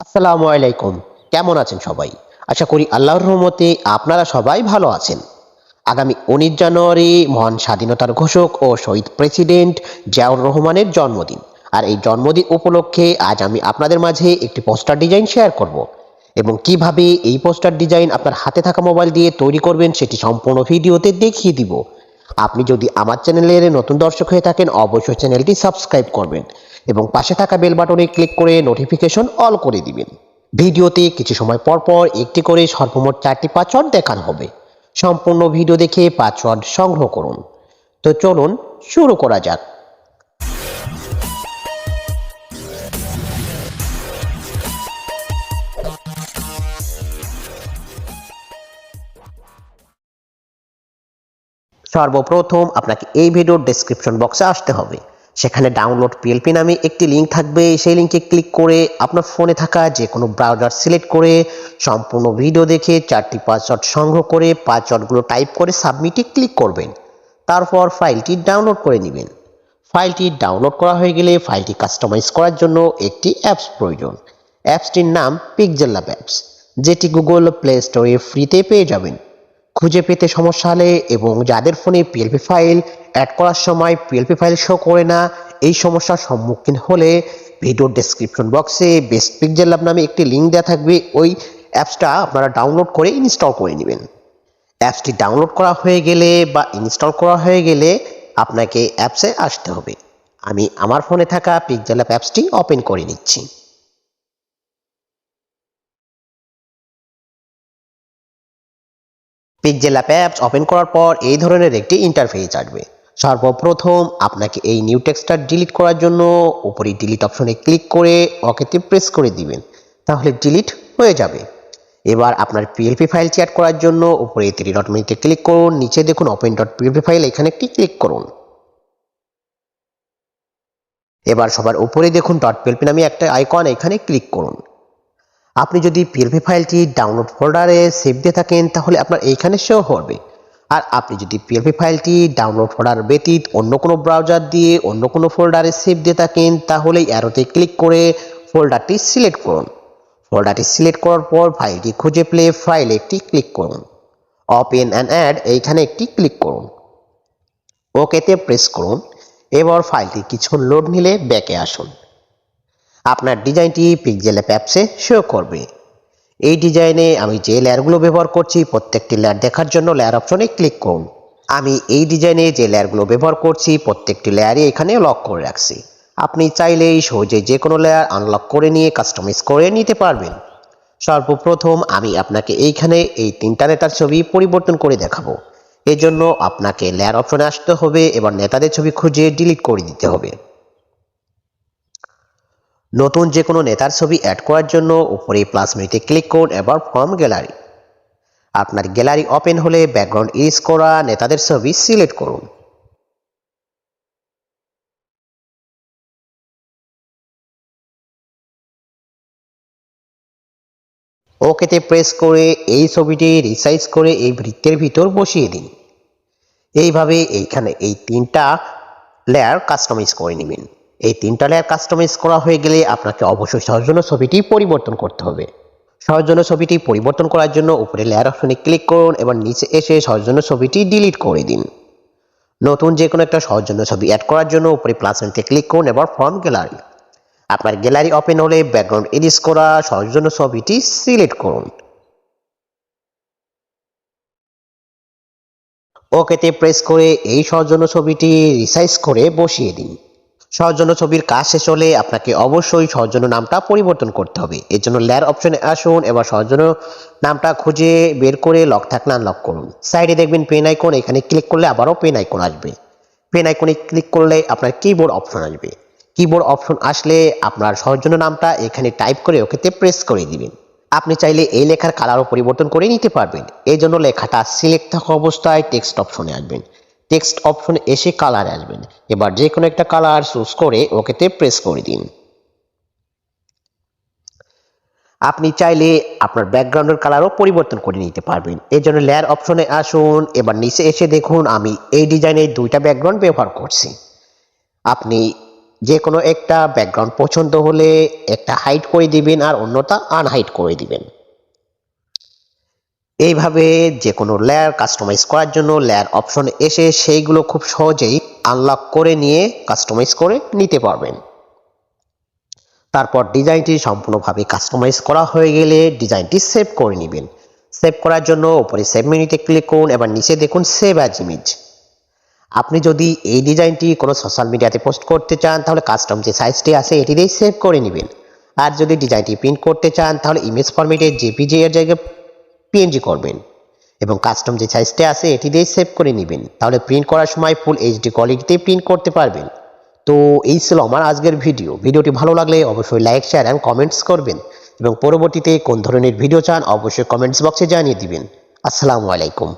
আসসালামু আলাইকুম। কেমন আছেন সবাই? আশা করি আল্লাহর রহমতে আপনারা সবাই ভালো আছেন। আগামী ১৯ জানুয়ারি মহান স্বাধীনতার ঘোষক ও শহীদ প্রেসিডেন্ট জিয়াউর রহমানের জন্মদিন। আর এই জন্মদিন উপলক্ষে আজ আমি আপনাদের মাঝে একটি পোস্টার ডিজাইন শেয়ার করব এবং কিভাবে এই পোস্টার ডিজাইন আপনার হাতে থাকা মোবাইল দিয়ে তৈরি করবেন সেটি সম্পূর্ণ ভিডিওতে দেখিয়ে দিব। আপনি যদি আমার চ্যানেলের নতুন দর্শক হয়ে থাকেন অবশ্যই চ্যানেলটি সাবস্ক্রাইব করবেন এবং পাশে থাকা বেল বাটনে ক্লিক করে নোটিফিকেশন অল করে দিবেন। ভিডিওতে কিছু সময় পর পর একটি করে সর্বমোট 4টি পাসওয়ার্ড দেখানো হবে। সম্পূর্ণ ভিডিও দেখে পাসওয়ার্ড সংগ্রহ করুন। তো চলুন শুরু করা যাক। সর্বপ্রথম আপনাকে এই ভিডিওর ডেসক্রিপশন বক্সে আসতে হবে। সেখানে ডাউনলোড পিএলপি নামে একটি লিঙ্ক থাকবে। সেই লিঙ্কে ক্লিক করে আপনার ফোনে থাকা যে কোনো ব্রাউজার সিলেক্ট করে সম্পূর্ণ ভিডিও দেখে 4টি পাসওয়ার্ড সংগ্রহ করে পাসওয়ার্ডগুলো টাইপ করে সাবমিটে ক্লিক করবেন। তারপর ফাইলটি ডাউনলোড করে নেবেন। ফাইলটি ডাউনলোড করা হয়ে গেলে ফাইলটি কাস্টমাইজ করার জন্য একটি অ্যাপস প্রয়োজন। অ্যাপসটির নাম PixelLab অ্যাপস, যেটি গুগল প্লে স্টোরে ফ্রিতে পেয়ে যাবেন। খুঁজে পেতে সমস্যা হলে এবং যাদের ফোনে পিএলপি ফাইল অ্যাড করার সময় পিএলপি ফাইল শো করে না, এই সমস্যার সম্মুখীন হলে ভিডিওর ডেসক্রিপশন বক্সে বেস্ট পিক্সেলল্যাব নামে একটি লিঙ্ক দেওয়া থাকবে। ওই অ্যাপসটা আপনারা ডাউনলোড করে ইনস্টল করে নেবেন। অ্যাপসটি ডাউনলোড করা হয়ে গেলে বা ইনস্টল করা হয়ে গেলে আপনাকে অ্যাপসে আসতে হবে। আমি আমার ফোনে থাকা পিক্সেলল্যাব অ্যাপসটি ওপেন করে নিচ্ছি। PixelLab অ্যাপস ওপেন করার পর এই ধরনের একটি ইন্টারফেস আসবে। সর্বপ্রথম আপনাকে এই নিউ টেক্সটটা ডিলিট করার জন্য উপরে ডিলিট অপশনে ক্লিক করে ওকেতে প্রেস করে দিবেন, তাহলে ডিলিট হয়ে যাবে। এবার আপনার পিএলপি ফাইলটি অ্যাড করার জন্য উপরে 3 ডট মেনুতে ক্লিক করুন, নিচে দেখুন ওপেন ডট পিএলপি ফাইল, এখানে একটি ক্লিক করুন। এবার সবার উপরে দেখুন ডট পিএলপি নামে একটা আইকন, এখানে ক্লিক করুন। আপনি যদি পিএলপি ফাইলটি ডাউনলোড ফোল্ডারে সেভ দিয়ে থাকেন তাহলে আপনার এইখানে শো হবে। আর আপনি যদি পিএলপি ফাইলটি ডাউনলোড ফোল্ডার ব্যতীত অন্য কোনো ব্রাউজার দিয়ে অন্য কোনো ফোল্ডারে সেভ দিয়ে থাকেন তাহলে অ্যারোতে ক্লিক করে ফোল্ডারটি সিলেক্ট করুন। ফোল্ডারটি সিলেক্ট করার পর ফাইলটি খুঁজে পেলে ফাইলে একটি ক্লিক করুন। ওপেন অ্যান্ড অ্যাড এইখানে একটি ক্লিক করুন। ওকেতে প্রেস করুন। এবার ফাইলটি কিছুক্ষণ লোড নিলে ব্যাকে আসুন। আপনার ডিজাইনটি PixelLab অ্যাপসে শো করবে। এই ডিজাইনে আমি যে লেয়ারগুলো ব্যবহার করছি প্রত্যেকটি লেয়ার দেখার জন্য লেয়ার অপশনে ক্লিক করুন। আমি এই ডিজাইনে যে লেয়ারগুলো ব্যবহার করছি প্রত্যেকটি লেয়ারই এখানে লক করে রাখছি। আপনি চাইলেই সহজে যে কোনো লেয়ার আনলক করে নিয়ে কাস্টমাইজ করে নিতে পারবেন। সর্বপ্রথম আমি আপনাকে এইখানে এই 3টা নেতার ছবি পরিবর্তন করে দেখাবো। এজন্য আপনাকে লেয়ার অপশনে আসতে হবে। এবার নেতাদের ছবি খুঁজে ডিলিট করে দিতে হবে। নতুন যে কোনো নেতার ছবি অ্যাড করার জন্য উপরে প্লাস মেনুতে ক্লিক করুন। এবার ফ্রম গ্যালারি, আপনার গ্যালারি ওপেন হলে ব্যাকগ্রাউন্ড ইরেজ করা নেতাদের ছবি সিলেক্ট করুন। ওকেতে প্রেস করে এই ছবিটি রিসাইজ করে এই বৃত্তের ভিতর বসিয়ে দিন। এইভাবে এইখানে এই 3টা লেয়ার কাস্টমাইজ করে নেবেন। এই 3টা লেয়ার কাস্টমাইজ করা হয়ে গেলে আপনাকে অবশ্যই সহজন্য ছবিটি পরিবর্তন করতে হবে। সহজন্য ছবিটি পরিবর্তন করার জন্য উপরে লেয়ার অপশনে ক্লিক করুন। এবার নিচে এসে সহজন্য ছবিটি ডিলিট করে দিন। নতুন যে কোনো একটা সহজন্য ছবি অ্যাড করার জন্য উপরে প্লাস মেনুতে ক্লিক করুন। এবার ফ্রম গ্যালারি, আপনার গ্যালারি ওপেন হলে ব্যাকগ্রাউন্ড ইরেজ করা সহজন্য ছবিটি সিলেক্ট করুন। ওকেতে প্রেস করে এই সহজন্য ছবিটি রিসাইজ করে বসিয়ে দিন। সহজন্য ছবির কাজ শেষ হলে আপনাকে অবশ্যই সহজন্য নামটা পরিবর্তন করতে হবে। এর জন্য লেয়ার অপশনে আসুন। এবার সহজন্য নামটা খুঁজে বের করে লক থাকলে আনলক করুন। সাইডে দেখবেন পেন আইকন, এখানে ক্লিক করলে আবারও পেন আইকন আসবে। পেন আইকনে ক্লিক করলে আপনার কিবোর্ড অপশন আসবে। কিবোর্ড অপশন আসলে আপনার সহজন্য নামটা এখানে টাইপ করে ওকেতে প্রেস করে দিবেন। আপনি চাইলে এই লেখার কালারও পরিবর্তন করে নিতে পারবেন। এই জন্য লেখাটা সিলেক্ট থাকা অবস্থায় টেক্সট অপশনে আসবেন। টেক্সট অপশনে এসে কালারে আসবেন। এবার যে কোনো একটা কালার চুজ করে ওকেতে প্রেস করে দিন। আপনি চাইলে আপনার ব্যাকগ্রাউন্ডের কালারও পরিবর্তন করে নিতে পারবেন। এই জন্য লেয়ার অপশনে আসুন। এবার নিচে এসে দেখুন আমি এই ডিজাইনে 2টা ব্যাকগ্রাউন্ড ব্যবহার করছি। আপনি যে কোনো একটা ব্যাকগ্রাউন্ড পছন্দ হলে একটা হাইড করে দিবেন আর অন্যটা আনহাইড করে দিবেন। এইভাবে যে কোনো লেয়ার কাস্টমাইজ করার জন্য লেয়ার অপশন এসে সেইগুলো খুব সহজেই আনলক করে নিয়ে কাস্টমাইজ করে নিতে পারবেন। তারপর ডিজাইনটি সম্পূর্ণভাবে কাস্টমাইজ করা হয়ে গেলে ডিজাইনটি সেভ করে নেবেন। সেভ করার জন্য উপরে সেভ মেনুতে ক্লিক করুন, এবার নিচে দেখুন সেভ অ্যাজ ইমেজ। আপনি যদি এই ডিজাইনটি কোনো সোশ্যাল মিডিয়াতে পোস্ট করতে চান তাহলে কাস্টম যে সাইজটি আছে এটি দিয়ে সেভ করে নেবেন। আর যদি ডিজাইনটি প্রিন্ট করতে চান তাহলে ইমেজ ফরম্যাটে জেপিজি এর জায়গায় পিএনজি করবেন এবং কাস্টম যে সাইজটি আছে এটি দিয়ে সেভ করে নেবেন। তাহলে প্রিন্ট করার সময় ফুল এইচডি কোয়ালিটিতে প্রিন্ট করতে পারবেন। তো এই ছিল আমার আজকের ভিডিওটি ভালো লাগলে অবশ্যই লাইক শেয়ার এন্ড কমেন্টস করবেন এবং পরবর্তীতে কোন ধরনের ভিডিও চান অবশ্যই কমেন্টস বক্সে জানিয়ে দিবেন। আসসালামু আলাইকুম।